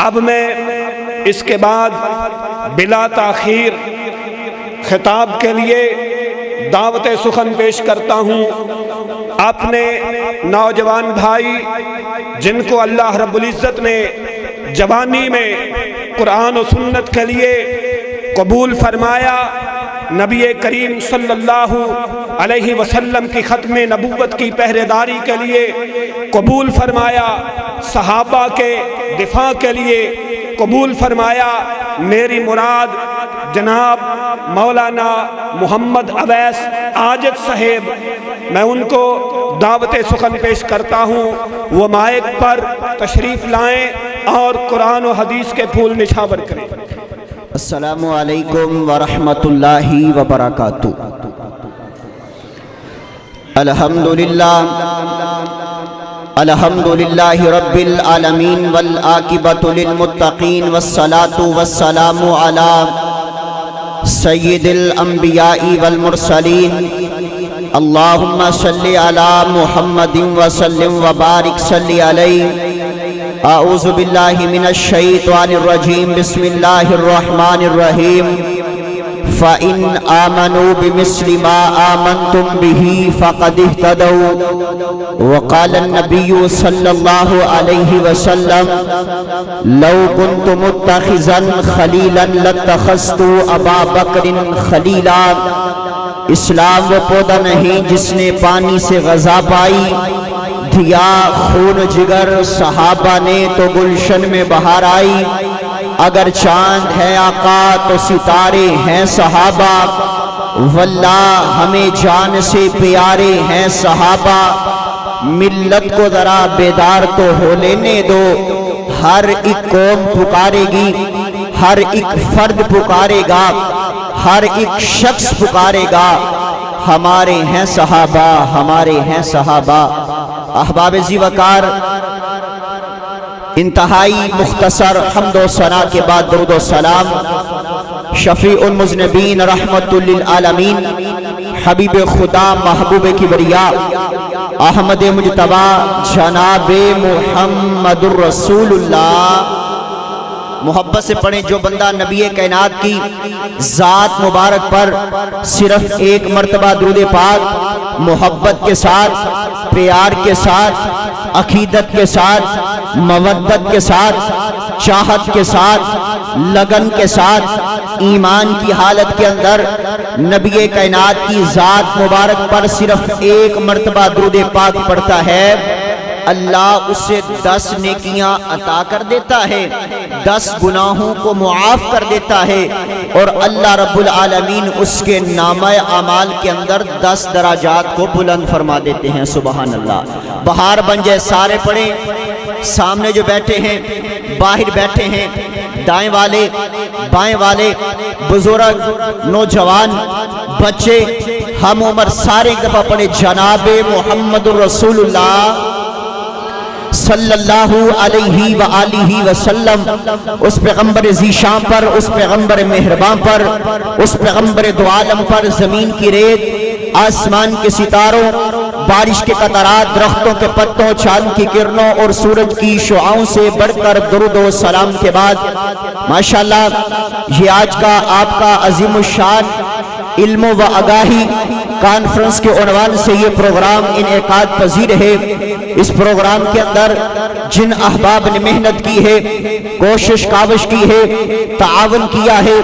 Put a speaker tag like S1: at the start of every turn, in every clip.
S1: اب میں اس کے بعد بلا تاخیر خطاب کے لیے دعوت سخن پیش کرتا ہوں اپنے نوجوان بھائی جن کو اللہ رب العزت نے جوانی میں قرآن و سنت کے لیے قبول فرمایا، نبی کریم صلی اللہ علیہ وسلم کی ختم نبوت کی پہرے داری کے لیے قبول فرمایا، صحابہ کے دفاع کے لیے قبول فرمایا۔ میری مراد جناب مولانا محمد اویس عاجز صاحب، میں ان کو دعوت سخن پیش کرتا ہوں، وہ مائک پر تشریف لائیں اور قرآن و حدیث کے پھول نچھاور کریں۔
S2: السلام علیکم ورحمۃ اللہ وبرکاتہ۔ الحمدللہ رب العالمین والعاقبۃ للمتقین والصلاة والسلام علی سید الانبیاء والمرسلین اللہم صلی علی محمد وسلم وبارک صلی علیہ۔ اعوذ باللہ من الشیطان الرجیم، بسم اللہ الرحمن الرحیم۔ فَإِنْ آمَنُوا بِمِثْلِ مَا آمَنْتُمْ بِهِ فَقَدِ اهْتَدَوْا۔ وقال النبی صلی اللہ علیہ وسلم لو كنت متخذا خلیلا لاتخذت ابا بکر خلیلا۔ اسلام وہ پودا نہیں جس نے پانی سے غذا پائی، دیا خون جگر صحابہ نے تو گلشن میں بہار آئی۔ اگر چاند ہے آقا تو ستارے ہیں صحابہ، واللہ ہمیں جان سے پیارے ہیں صحابہ۔ ملت کو ذرا بیدار تو ہو لینے دو، ہر ایک قوم پکارے گی، ہر ایک فرد پکارے گا، ہر ایک شخص پکارے گا، ہمارے ہیں صحابہ، ہمارے ہیں صحابہ۔ احباب ذی وقار، انتہائی مختصر حمد و ثنا کے بعد درود و سلام شفیع المذنبین رحمت للعالمین حبیب خدا محبوب کبریا احمد مجتبی جناب محمد الرسول اللہ۔ محبت سے پڑھیں، جو بندہ نبی کائنات کی ذات مبارک پر صرف ایک مرتبہ درود پاک محبت کے ساتھ، پیار کے ساتھ، عقیدت کے ساتھ، مودت کے ساتھ، چاہت کے ساتھ، لگن کے ساتھ، ایمان کی حالت کے اندر نبی کائنات کی ذات مبارک پر صرف ایک مرتبہ درود پاک پڑھتا ہے، اللہ اسے 10 نیکیاں عطا کر دیتا ہے، 10 گناہوں کو معاف کر دیتا ہے، اور اللہ رب العالمین اس کے نامہ اعمال کے اندر 10 درجات کو بلند فرما دیتے ہیں۔ سبحان اللہ۔ بہار بن جائے، سارے پڑھیں، سامنے جو بیٹھے ہیں، باہر بیٹھے ہیں، دائیں والے بائیں والے، بزرگ، نوجوان، بچے، ہم عمر، سارے ایک دفعہ پڑھیں، جناب محمد الرسول اللہ صلی اللہ علیہ وآلہ وسلم، اس پیغمبر ذیشان پر، اس پیغمبر مہربان پر، اس پیغمبر دو عالم پر، زمین کی ریت، آسمان کے ستاروں، بارش کے قطرات، درختوں کے پتوں، چاند کی کرنوں اور سورج کی شعاؤں سے بڑھ کر درود و سلام کے بعد ماشاءاللہ یہ آج کا آپ کا عظیم الشان علم و آگاہی کانفرنس کے عنوان سے یہ پروگرام انعقاد پذیر ہے۔ اس پروگرام کے اندر جن احباب نے محنت کی ہے، کوشش کاوش کی ہے، تعاون کیا ہے،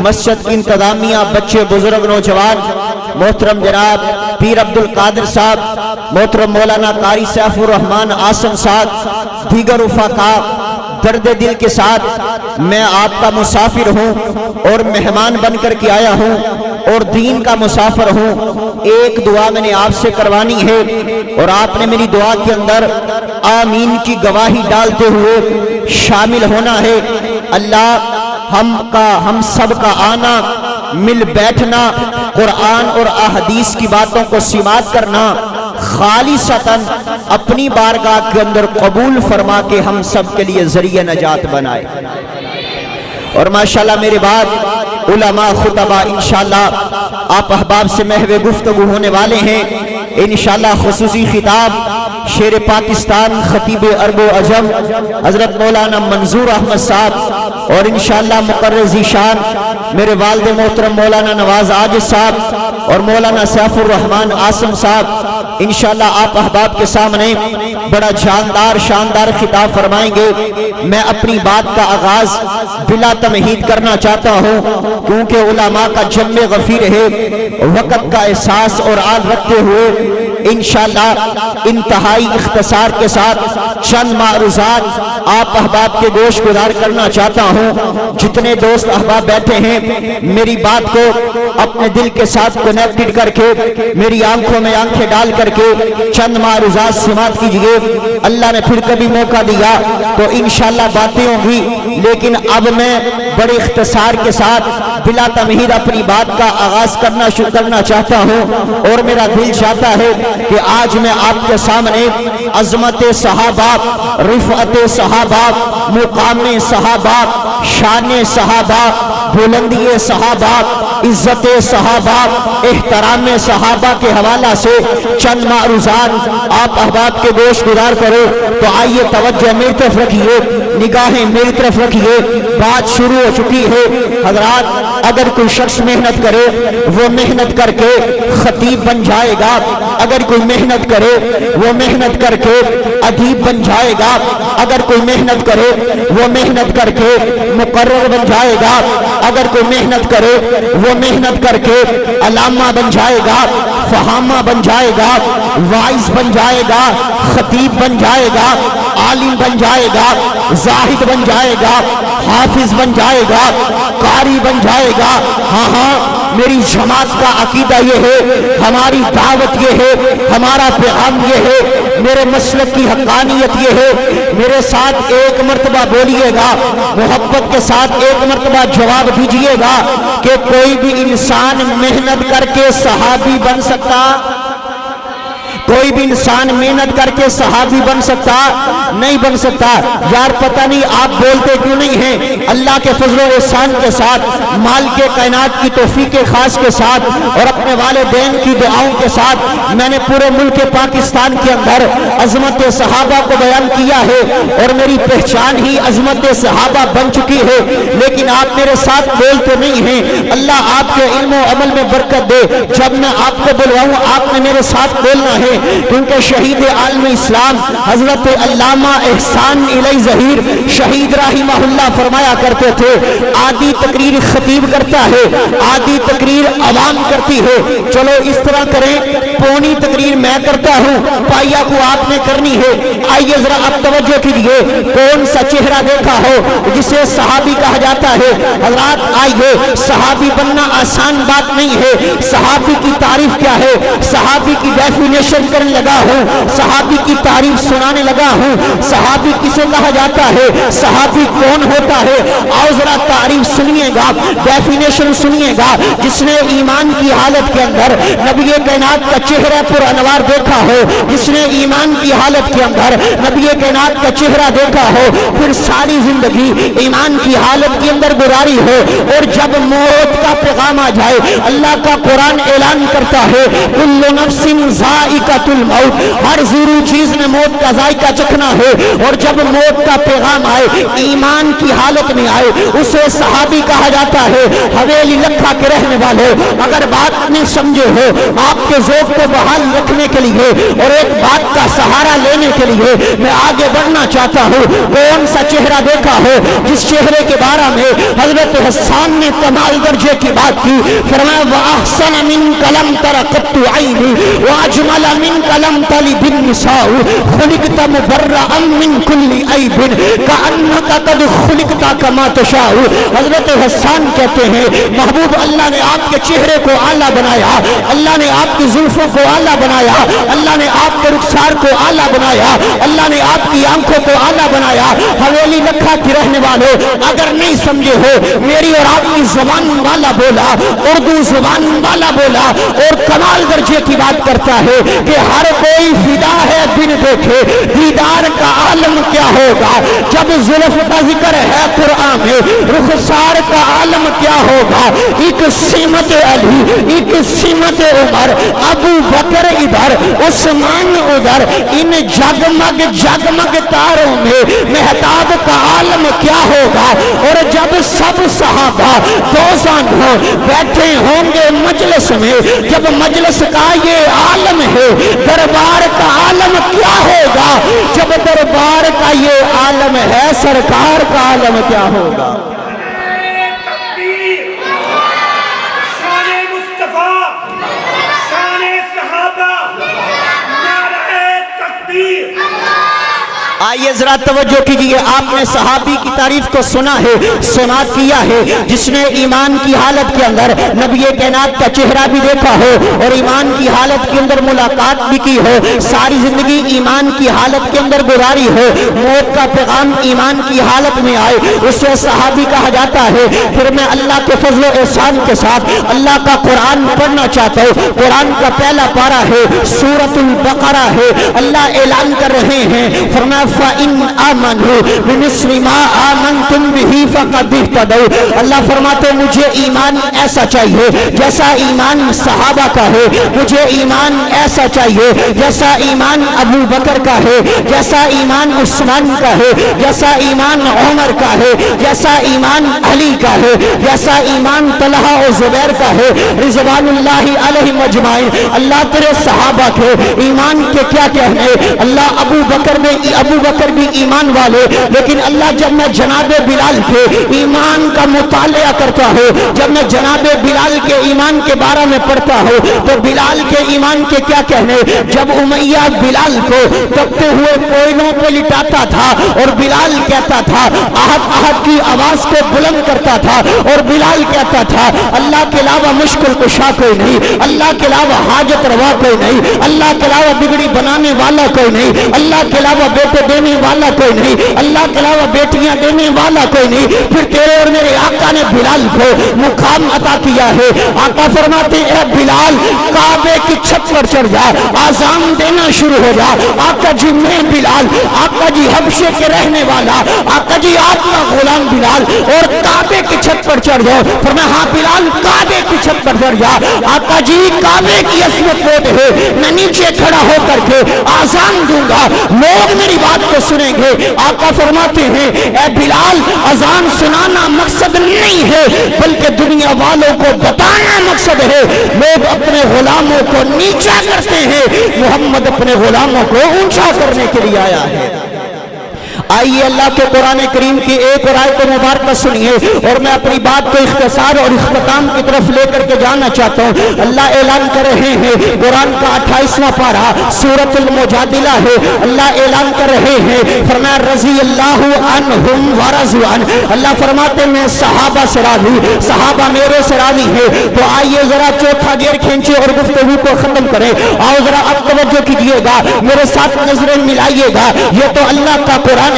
S2: مسجد کی انتظامیہ، بچے، بزرگ، نوجوان، محترم جناب پیر عبدالقادر صاحب، محترم مولانا قاری سیف الرحمن آسن صاحب، دیگر رفقا، درد دل کے ساتھ میں آپ کا مسافر ہوں اور مہمان بن کر کے آیا ہوں اور دین کا مسافر ہوں۔ ایک دعا میں نے آپ سے کروانی ہے اور آپ نے میری دعا کے اندر آمین کی گواہی ڈالتے ہوئے شامل ہونا ہے۔ اللہ ہم سب کا آنا، مل بیٹھنا، قرآن اور احادیث کی باتوں کو سماعت کرنا، خالصتاً اپنی بارگاہ کے اندر قبول فرما کے ہم سب کے لیے ذریعہ نجات بنائے۔ اور ماشاءاللہ میرے بعد علماء، خطبہ، انشاءاللہ آپ احباب سے محو گفتگو ہونے والے ہیں۔ انشاءاللہ خصوصی خطاب شیر پاکستان خطیب عرب و عجم حضرت مولانا منظور احمد صاحب اور انشاءاللہ مقرر ذیشان میرے والد محترم مولانا نواز عاجز صاحب اور مولانا سیف الرحمن عاصم صاحب انشاءاللہ آپ احباب کے سامنے بڑا شاندار خطاب فرمائیں گے۔ میں اپنی بات کا آغاز بلا تمہید کرنا چاہتا ہوں کیونکہ علماء کا جمع غفیر ہے، وقت کا احساس اور آل رکھتے ہوئے انشاءاللہ انتہائی اختصار کے ساتھ چند معروضات آپ احباب کے گوش گزار کرنا چاہتا ہوں۔ جتنے دوست احباب بیٹھے ہیں میری بات کو اپنے دل کے ساتھ کنیکٹڈ کر کے میری آنکھوں میں آنکھیں ڈال کر کے چند معروضات سماعت کیجئے۔ اللہ نے پھر کبھی موقع دیا تو انشاءاللہ باتیں ہوں گی، لیکن اب میں بڑے اختصار کے ساتھ بلا تمہید اپنی بات کا آغاز کرنا چاہتا ہوں، اور میرا دل چاہتا ہے کہ آج میں آپ کے سامنے عظمت صحابہ، رفعت صحابہ، مقام صحابہ، شان صحابہ، بلندی صحابہ، عزت صحابہ، احترام صحابہ کے حوالہ سے چند معروضات آپ احباب کے گوش گزار کرو۔ تو آئیے توجہ میری طرف رکھیے، نگاہیں میری طرف رکھیے، بات شروع ہو چکی ہے۔ حضرات اگر کوئی شخص محنت کرے وہ محنت کر کے خطیب بن جائے گا، اگر کوئی محنت کرے وہ محنت کر کے ادیب بن جائے گا، اگر کوئی محنت کرے وہ محنت کر کے مقرر بن جائے گا، اگر کوئی محنت کرے وہ محنت کر کے علامہ بن جائے گا، فہامہ بن جائے گا، وائز بن جائے گا، خطیب بن جائے گا، عالم بن جائے گا، زاہد بن جائے گا، حافظ بن جائے گا، قاری بن جائے گا۔ ہاں میری جماعت کا عقیدہ یہ ہے، ہماری دعوت یہ ہے، ہمارا پیغام یہ ہے، میرے مسلک کی حقانیت یہ ہے۔ میرے ساتھ ایک مرتبہ بولیے گا، محبت کے ساتھ ایک مرتبہ جواب دیجئے گا کہ کوئی بھی انسان محنت کر کے صحابی بن سکتا؟ کوئی بھی انسان محنت کر کے صحابی بن سکتا؟ نہیں بن سکتا۔ یار پتہ نہیں آپ بولتے کیوں نہیں ہیں؟ اللہ کے فضل و احسان کے ساتھ، مالک کائنات کی توفیق خاص کے ساتھ اور اپنے والدین کی دعاؤں کے ساتھ میں نے پورے ملک پاکستان کے اندر عظمت صحابہ کو بیان کیا ہے، اور میری پہچان ہی عظمت صحابہ بن چکی ہے، لیکن آپ میرے ساتھ بولتے نہیں ہیں۔ اللہ آپ کے علم و عمل میں برکت دے۔ جب میں آپ کو بلواؤں آپ نے میرے ساتھ بولنا ہے، کیونکہ شہید عالم اسلام حضرت علامہ احسان علی ظہیر شہید رحمہ اللہ فرمایا کرتے تھے، آدھی تقریر خطیب کرتا ہے، آدھی تقریر عوام کرتی ہے۔ چلو اس طرح کریں، پونی تقریر میں کرتا ہوں، پائیا کو آپ نے کرنی ہے۔ آئیے ذرا اب توجہ کیجئے، کون سا چہرہ دیکھا ہو جسے صحابی کہا جاتا ہے؟ حضرات آئیے، صحابی بننا آسان بات نہیں ہے۔ صحابی کی تعریف کیا ہے؟ صحابی کی ڈیفینیشن کرنے لگا ہوں، صحابی کی تعریف سنانے لگا ہوں۔ صحابی کسے کہا جاتا ہے؟ صحابی کون ہوتا ہے؟ آؤ ذرا تعریف سنیے گا، ڈیفینیشن سنیے گا۔ جس نے ایمان کی حالت کے اندر نبی کائنات کا چہرہ پر انوار دیکھا ہو، جس نے ایمان کی حالت کے اندر نبی کائنات کا چہرہ دیکھا ہو، پھر ساری زندگی ایمان کی حالت کے اندر گزاری ہو، اور جب موت کا پیغام آ جائے، اللہ کا قرآن اعلان کرتا ہے کل نفس ذائقۃ الموت، ہر ضرور چیز نے موت کا ذائقہ چکھنا ہے، اور جب موت کا پیغام آئے ایمان کی حالت میں آئے اسے صحابی کہا جاتا ہے۔ حویلی لکھا کے رہنے والے اگر بات نہیں سمجھے ہو، آپ کے ذوق کو بحال رکھنے کے لیے اور ایک بات کا سہارا لینے کے لیے میں آگے بڑھنا چاہتا ہوں۔ کون سا چہرہ دیکھا ہو جس چہرے کے بارے میں حضرت حسان نے کمال درجے کی بات کی؟ فرمایا وَأَحْسَنَ مِنْكَ لَمْ تَرَ قَطُّ عَيْنِي وَأَجْمَلَ مِنْكَ لَمْ تَلِدِ النِّسَاءُ خُلِقْتَ مُبَرَّأً مِنْ كُلِّ عَيْبٍ كَأَنَّكَ قَدْ خُلِقْتَ كَمَا تَشَاءُ۔ حضرت حسان کہتے ہیں محبوب اللہ نے آپ کے چہرے کو اعلیٰ بنایا، اللہ نے آپ کی زلفوں کو اعلیٰ بنایا، اللہ نے آپ کے رخسار کو اعلیٰ بنایا، اللہ نے آپ کی آنکھوں کو اعلیٰ بنایا۔ حویلی لکھا کی رہنے والوں، اگر نہیں سمجھے ہو میری اور آپ کی زبان والا بولا، اردو زبان والا بولا اور کمال درجے کی بات کرتا ہے کہ ہر کوئی فدا ہے بن دیکھے دیدار کا عالم کیا ہوگا، جب زلف کا ذکر ہے قرآن میں رخسار کا عالم کیا ہوگا، ایک سمت علی ایک سمت عمر، ابو بکر ادھر عثمان ادھر، ان جگمگ جگمگ تاروں میں مہتاب کا عالم کیا ہوگا، اور جب سب صحابہ دوزانوں بیٹھے ہوں گے مجلس میں، جب مجلس کا یہ عالم ہے دربار کا عالم کیا ہوگا، جب دربار کا یہ عالم ہے سرکار کا عالم کیا ہوگا۔ آئیے ذرا توجہ کیجئے، آپ نے صحابی کی تعریف کو سنا ہے، سنا کیا ہے، جس نے ایمان کی حالت کے اندر نبی کائنات کا چہرہ بھی دیکھا ہو اور ایمان کی حالت کے اندر ملاقات بھی کی ہو، ساری زندگی ایمان کی حالت کے اندر گزاری ہو، موت کا پیغام ایمان کی حالت میں آئے، اسے صحابی کہا جاتا ہے۔ پھر میں اللہ کے فضل و احسان کے ساتھ اللہ کا قرآن پڑھنا چاہتا ہوں۔ قرآن کا پہلا پارہ ہے، سورۃ البقرہ ہے۔ اللہ اعلان کر رہے ہیں، فرمایا فَإِنْ آمَنُوا بِمِثْلِ مَا آمَنْتُمْ بِهِ فَقَدِ اهْتَدَوْا۔ اللہ فرماتے مجھے ایمان ایسا چاہیے جیسا ایمان صحابہ کا ہے، مجھے ایمان ایسا چاہیے جیسا ایمان ابو بکر کا ہے، جیسا ایمان عثمان کا ہے، جیسا ایمان عمر کا ہے، جیسا ایمان علی کا ہے، جیسا ایمان طلحہ و زبیر کا ہے رضوان اللہ علیہم اجمعین۔ اللہ تیرے صحابہ کے ایمان کے کیا کہنے، اللہ ابو بکر بھی ایمان والے، لیکن اللہ جب میں جناب بلال کے ایمان کا مطالعہ کرتا ہوں، جب میں جناب بلال کے ایمان کے بارے میں پڑھتا ہوں تو بلال کے ایمان کے کیا کہنے، جب امیہ بلال کو تپتے ہوئے کوئلوں پہ لٹاتا تھا اور بلال کہتا تھا احد احد کی آواز کو بلند کرتا تھا اور بلال کہتا تھا اللہ کے علاوہ مشکل کشا کوئی نہیں، اللہ کے علاوہ حاجت روا کوئی نہیں، اللہ کے علاوہ بگڑی بنانے والا کوئی نہیں، اللہ کے علاوہ بیٹے دینے والا کوئی نہیں، اللہ کے علاوہ بیٹیاں دینے والا کوئی نہیں۔ پھر تیرے اور میرے آقا نے بلال کو مقام عطا کیا ہے۔ آقا فرماتے اے بلال کعبے کی چھت پر چڑھ جا، آذان دینا شروع ہو جا۔ آقا جی میں بلال، آقا جی حبشے کے رہنے والا، آقا جی آپ کا غلام بلال، اور کعبے کی چھت پر چڑھ جاؤ۔ فرمایا ہاں بلال کعبے کی چھت پر چڑھ جا۔ آقا جی کعبے کی عظمت وہ ہے، میں نیچے کھڑا ہو کر کے آذان دوں گا، لوگ میری بات کو سنیں گے۔ آقا فرماتے ہیں اے بلال اذان سنانا مقصد نہیں ہے بلکہ دنیا والوں کو بتانا مقصد ہے۔ لوگ اپنے غلاموں کو نیچا کرتے ہیں، محمد اپنے غلاموں کو اونچا کرنے کے لیے آیا ہے۔ آئیے اللہ کے قرآن کریم کی ایک اور آیت مبارکہ سنیے اور میں اپنی بات کو اختصار اور اختتام کی طرف لے کر کے جانا چاہتا ہوں۔ اللہ اعلان کر رہے ہیں، قرآن کا 28واں پارہ سورۃ المجادلہ ہے، اللہ اعلان کر رہے ہیں، فرمایا رضی اللہ عنہم ورضوا عنہ۔ اللہ فرماتے میں صحابہ سے راضی، صحابہ میرے سے راضی ہے۔ تو آئیے ذرا چوتھا گیئر کھینچے اور گفتگو کو ختم کریں۔ آؤ ذرا اب توجہ کیجیے گا، میرے ساتھ نظریں ملائیے گا، یہ تو اللہ کا قرآن ہے۔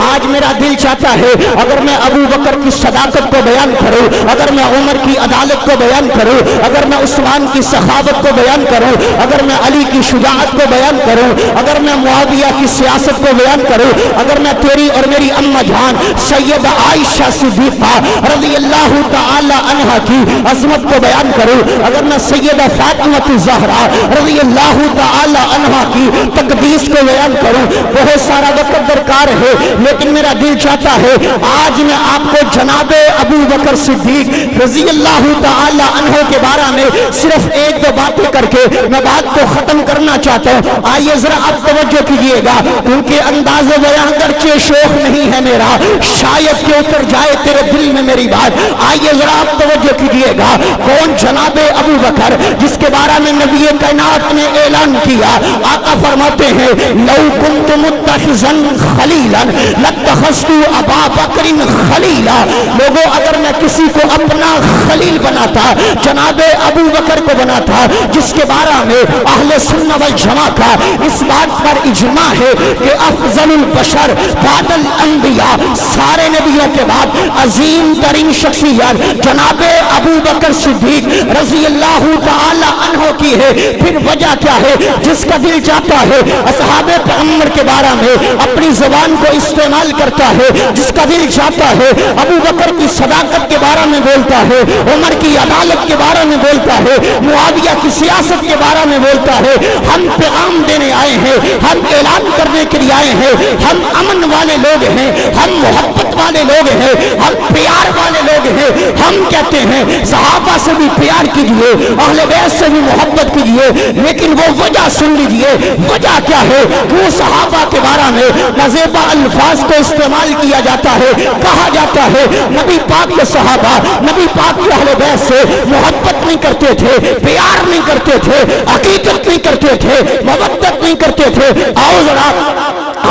S2: آج میرا دل چاہتا ہے اگر میں ابو بکر کی صداقت کو بیان کروں، اگر میں عمر کی عدالت کو بیان کروں، اگر میں عثمان کی سخاوت کو بیان کروں، اگر میں علی کی شجاعت کو بیان کروں، اگر میں معاویہ کی سیاست کو بیان کروں، اگر میں تیری اور میری اماں جان سیدہ عائشہ صدیقہ رضی اللہ تعالی عنہا کی عظمت کو بیان کروں، اگر میں سیدہ فاطمہ الزہرا رضی اللہ تعالی عنہا کی تقدیس کو بیان کروں، بہت سارا وقت درکار ہے، لیکن میرا دل چاہتا ہے آج میں آپ کو جناب ابو بکر صدیق رضی اللہ تعالی عنہ کے بارے میں صرف ایک دو باتیں کر کے میں بات کو ختم کرنا چاہتا ہوں۔ آئیے ذرا آپ توجہ کیجیے گا، کیونکہ انداز بیان اگرچہ شوق نہیں ہے میرا، شاید کہ اتر جائے تیرے دل میں میری بات۔ آئیے ذرا آپ توجہ کیجیے گا، کون جناب ابو بکر جس کے بارے میں نبی کائنات نے اعلان کیا۔ آقا فرماتے ہیں لو کنت متخذا خلیلا خلیلا لاتخذت ابا بکر خلیلا. لوگوں اگر میں کسی کو اپنا خلیل بناتا جناب ابو بکر کو بناتا، جس کے بارے میں اہل سنت والجماعہ کا اس بات پر اجماع ہے کہ افضل البشر بعد الانبیاء، سارے نبیوں کے بعد عظیم ترین شخصیت جناب ابو بکر صدیق رضی اللہ تعالی عنہ کی ہے. پھر وجہ کیا ہے؟ جس کا دل چاہتا ہے اصحاب پیغمبر کے بارے میں اپنی زبان کو استعمال کرتا ہے، جس کا دل چاہتا ہے ابو بکر کی صداقت کے بارے میں بولتا ہے، عمر کی عدالت کے بارے میں بولتا ہے، معاویہ کی سیاست کے بارے میں بولتا ہے. ہم پیغام دینے آئے ہیں، ہم اعلان کرنے کے لیے آئے ہیں، ہم امن والے لوگ ہیں، ہم محبت والے لوگ ہیں، ہم پیار والے لوگ ہیں. ہم کہتے ہیں صحابہ سے بھی پیار کیجئے، اہل بیت سے بھی محبت کیجئے، لیکن وہ وجہ سن لیجئے. وجہ کیا ہے؟ وہ صحابہ کے بارے میں نازیبا الفاظ کو استعمال کیا جاتا ہے، کہا جاتا ہے نبی پاک کے صحابہ نبی پاک کے اہل بیت سے محبت نہیں کرتے تھے، پیار نہیں کرتے تھے، حقیقت نہیں کرتے تھے، مودت نہیں کرتے تھے. آؤ ذرا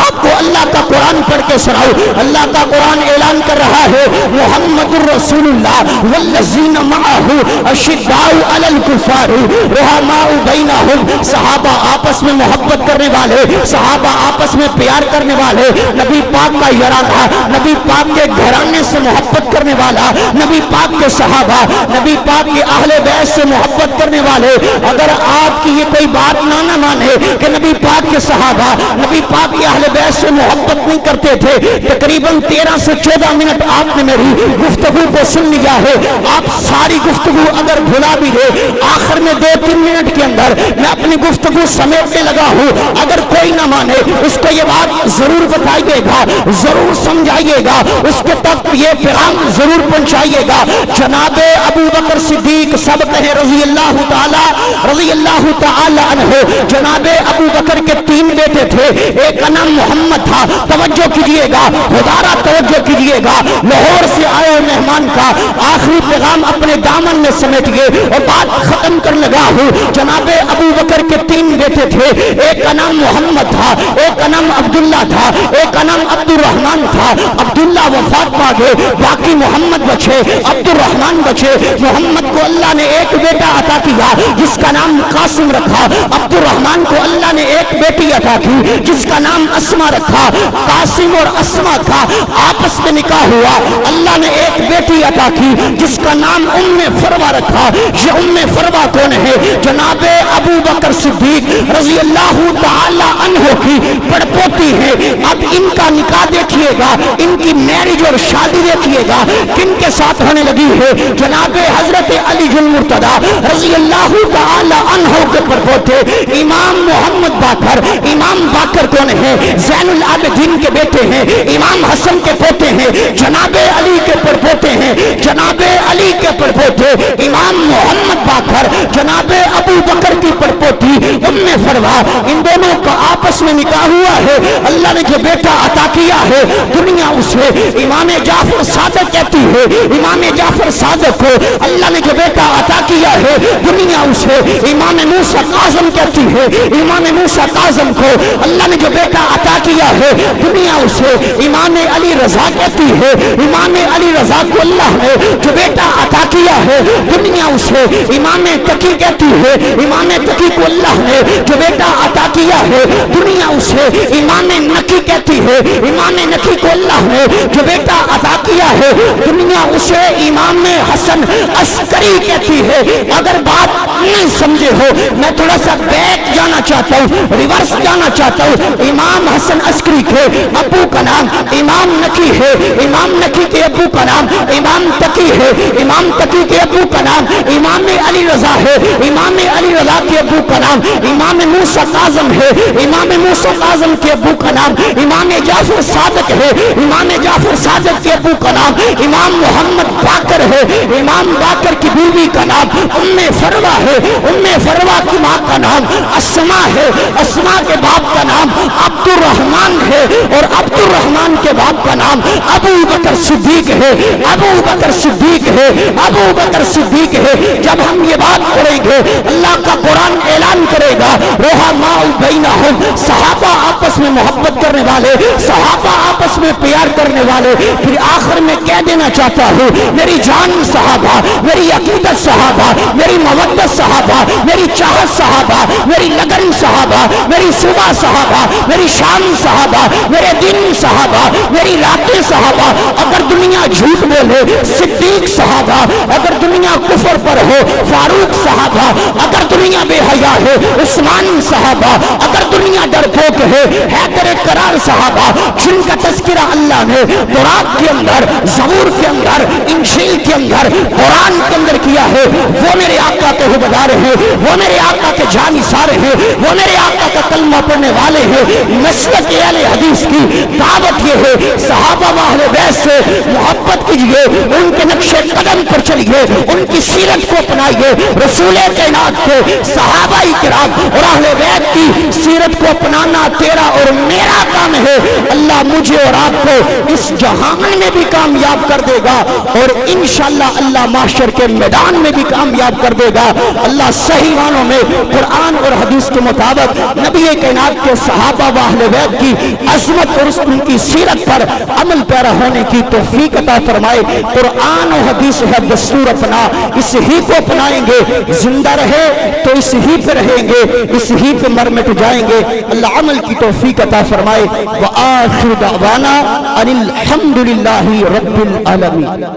S2: آپ کو اللہ کا قرآن پڑھ کے سناؤ. اللہ کا قرآن اعلان کر رہا ہے محمد الرسول اللہ والذین معہ اشداء علی الکفار رحماء بینہم. صحابہ آپس میں محبت کرنے والے، صحابہ آپس میں پیار کرنے والے، نبی پاک کا ارادہ، نبی پاک کے گھرانے سے محبت کرنے والا، نبی پاک کے صحابہ، نبی پاک کے اہل بیت سے محبت کرنے والے. اگر آپ کی یہ کوئی بات نہ مانے کہ نبی پاک کے صحابہ نبی پاک کے اہل بیت سے محبت نہیں کرتے تھے، تقریباً 13 سے 14 منٹ آپ نے میری گفتگو کو سن لیا ہے. آپ ساری گفتگو اگر بھلا بھی دے، آخر میں 2-3 منٹ کے اندر میں اپنی گفتگو سمیٹنے لگا ہوں. اگر کوئی نہ مانے اس کو یہ بات ضرور بتائیے گا، ضرور سمجھائیے گا، اس کے تک یہ پیغام ضرور پہنچائیے گا. جناب ابو بکر صدیق سب کہیں رضی اللہ تعالی عنہ. جناب ابو بکر کے 3 بیٹے تھے، ایک کا نام محمد تھا. توجہ کیجئے گا، ہدارہ توجہ کیجئے گا. لاہور سے آئے مہمان کا آخری پیغام اپنے دامن میں سمیٹیے اور بات ختم کر لگا ہوں. جناب ابو بکر کے 3 بیٹے تھے، ایک کا نام محمد تھا، ایک کا نام عبداللہ تھا، ایک کا نام عبد الرحمن تھا. عبداللہ وفات پا گئے، باقی محمد بچے، عبد الرحمن بچے. محمد کو اللہ نے ایک بیٹا عطا کیا جس کا نام قاسم رکھا. عبد الرحمن کو اللہ نے ایک بیٹی عطا کی جس کا نام اسما رکھا. قاسم اور اسما کا آپس میں نکاح ہوا، اللہ نے ایک بیٹی عطا کی جس کا نام ام فروا رکھا. یہ ام فروا کون ہے؟ جناب ابو بکر صدیق رضی اللہ تعالی عنہ کی پڑپوتی ہے. اب ان کا نکاح دیکھیے گا، ان کی میرج اور شادی دیکھیے گا کن کے ساتھ ہونے لگی ہے. جناب حضرت علی المرتضی رضی اللہ تعالی عنہ کے پڑپوتے امام محمد باقر. امام باقر کون ہے؟ زین العابدین کے بیٹے ہیں، امام حسن کے پوتے ہیں، جناب علی کے پڑپوتے ہیں. جناب علی کے پڑپوتے امام محمد باقر، جناب ابو بکر کی پڑپوتی ام فروا. ان دونوں کا آپس میں نکاح ہوا ہے. اللہ نے جو بیٹا عطا کیا ہے دنیا اسے امام جعفر صادق کہتی ہے. امام جعفر صادق کو اللہ نے جو بیٹا عطا کیا ہے دنیا اسے امام موسیٰ کاظم کہتی ہے. امام موسیٰ کاظم کو اللہ نے جو بیٹا عطا کیا ہے دنیا اسے امام علی رضا کہتی ہے. امام علی رضا کو اللہ نے جو بیٹا عطا کیا ہے دنیا اسے امام تقی کہتی ہے. امام تقی کو اللہ نے جو بیٹا عطا کیا ہے دنیا اسے امام نقی کہتی ہے. امام نقی کو اللہ نے جو بیٹا عطا کیا ہے دنیا اسے امام حسن عسکری کہتی ہے. اگر بات نہیں سمجھے ہو میں تھوڑا سا بیک جانا چاہتا ہوں، ریورس جانا چاہتا ہوں. امام حسن عسکری کے ابو کا نام امام نقی ہے، امام نقی کے ابو کا نام امام تقی ہے، امام تقی کے ابو کا نام امام علی رضا ہے، امام علی رضا کے ابو کا نام امام موسیٰ کاظم ہے، امام موسیٰ کاظم کے ابو کا نام امام جعفر صادق ہے، امام جعفر صادق کے ابو ابو کا نام امام محمد باقر ہے، امام باقر کی بیوی کا نام ام فروا ہے، ام فروا کی ماں کا نام اسما ہے، اسما کے باپ کا نام عبد الرحمن ہے، اور عبد الرحمن کے باپ کا نام ابو بکر صدیق ہے، ابو بکر صدیق ہے، ابو بکر صدیق ہے۔ جب ہم یہ بات کریں گے اللہ کا قرآن اعلان کرے گا رحماء بینہم، صحابہ آپس میں محبت کرنے والے، صحابہ آپس میں پیار کرنے والے۔ پھر آخر میں کہہ دینا چاہتا ہوں میری جان صحابہ، میری عقیدت صحابہ، میری مودت صحابہ، میری چاہت صحابہ، میری لگن صحابہ، میری صبح صحابہ، میری شام صحابہ، میرے دن صحابہ، میری راتیں صحابہ۔ اگر دنیا جھوٹ بولے صدیق صحابہ، اگر دنیا کفر پر ہو فاروق صحابہ، اگر دنیا بے حیا ہے عثمان صحابہ، اگر دنیا ڈرپوک ہے حیدر کرار صحابہ، جن کا تذکرہ اللہ نے تورات کے اندر، زبور کے اندر، انجیل کے اندر، قرآن کے اندر کیا ہے، وہ میرے آقا کے حبدار ہیں، وہ میرے آقا کے جانثار ہیں، وہ میرے آقا کا کلمہ پڑھنے والے ہیں۔ مسلک اہل حدیث کی دعوت یہ ہے صحابہ و اہل بیت سے محبت کیجئے، ان کے نقش قدم پر چلیے، ان کی سیرت کو اپنائیے، رسول کائنات کے صحابہ کرام اور اہل بیت کی سیرت کو اپنانا تیرا اور میرا کام ہے۔ اللہ مجھے اور آپ کو اس جہان میں بھی کامیاب کر دے گا، اور انشاءاللہ اللہ محشر کے میدان میں بھی کامیاب کر دے گا۔ اللہ صحیح معنوں میں قرآن اور حدیث کے مطابق نبی کائنات کے صحابہ و اہل بیت کی عظمت اور ان کی سیرت پر عمل پیرا ہونے کی توفیق عطا فرمائے۔ قرآن و حدیث ہے دستور اپنا، اس ہی کو اپنائیں گے، زندہ رہے تو اس ہی پہ رہیں گے، اس ہی پہ مر مٹ جائیں گے۔ اللہ عمل کی توفیق عطا فرمائے۔ وآخر دعوانا ان الحمد للہ رب العالمین۔